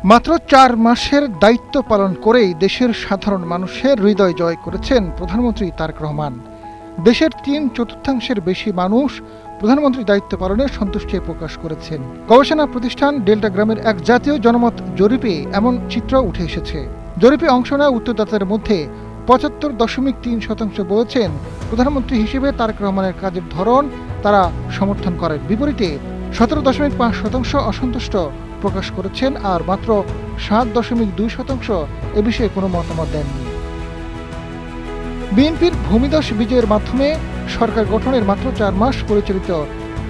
মাত্র ৪ মাসের দায়িত্ব পালন করেই দেশের সাধারণ মানুষের হৃদয় জয় করেছেন প্রধানমন্ত্রী তারেক রহমান। দেশের ৩/৪ বেশি মানুষ প্রধানমন্ত্রীর দায়িত্ব পালনে সন্তুষ্টি প্রকাশ করেছেন। গবেষণা প্রতিষ্ঠান ডেল্টা গ্রামের এক জাতীয় জনমত জরিপে এমন চিত্র উঠে এসেছে। জরিপে অংশ নেওয়া উত্তরদাতাদের মধ্যে ৭৫.৩% বলেছেন প্রধানমন্ত্রী হিসেবে তারেক রহমানের কাজের ধরন তারা সমর্থন করেন। বিপরীতে ১৭.৫% অসন্তুষ্ট প্রকাশ করেছেন, আর মাত্র ৭.২% এ বিষয়ে কোনো মতামত দেননি। বিএনপির ভূমিধস বিজয়ের মাধ্যমে সরকার গঠনের মাত্র ৪ মাস পরিচালিত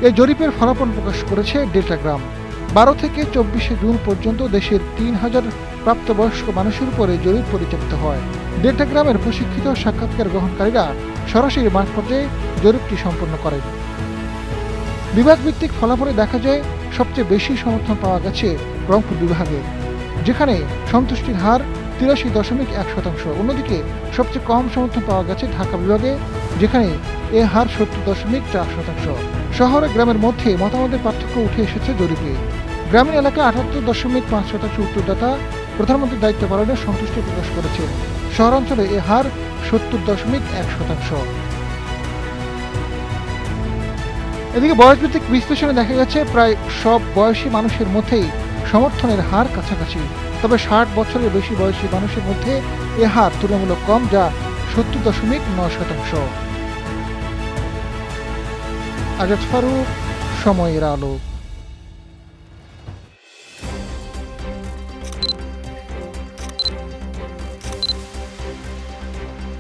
এ জরিপের ফলাফল প্রকাশ করেছে ডেল্টা গ্রাম। ১২ থেকে ২৪শে জুন পর্যন্ত দেশের ৩,০০০ প্রাপ্তবয়স্ক মানুষের উপরে জরিপ পরিচালিত হয়। ডেল্টা গ্রামের প্রশিক্ষিত সাক্ষাৎকার গ্রহণকারীরা সরাসরি মাঠ পর্যায়ে জরিপটি সম্পন্ন করেন। বিভাগভিত্তিক ফলাফলে দেখা যায় সবচেয়ে বেশি সমর্থন পাওয়া গেছে রংপুর বিভাগে, যেখানে সন্তুষ্টির হার ৮৩.১%। অন্যদিকে সবচেয়ে কম সমর্থন পাওয়া গেছে ঢাকা বিভাগে, যেখানে এ হার ৭০.৪%। শহর ও গ্রামের মধ্যে মতামতের পার্থক্য উঠে এসেছে জরিপে। গ্রামীণ এলাকায় ৭৮.৫% উত্তরদাতা প্রধানমন্ত্রীর দায়িত্ব পালনে সন্তুষ্টি প্রকাশ করেছে। শহরাঞ্চলে এ হার ৭০.১%। এদিকে বয়সভিত্তিক বিশ্লেষণে দেখা গেছে প্রায় সব বয়সী মানুষের মধ্যেই সমর্থনের হার কাছাকাছি। তবে ৬০ বছরের বেশি বয়সী মানুষের মধ্যে এ হার তুলনামূলক কম, যা ৭০.৯%। আজাদ ফারুক, সময়ের আলো।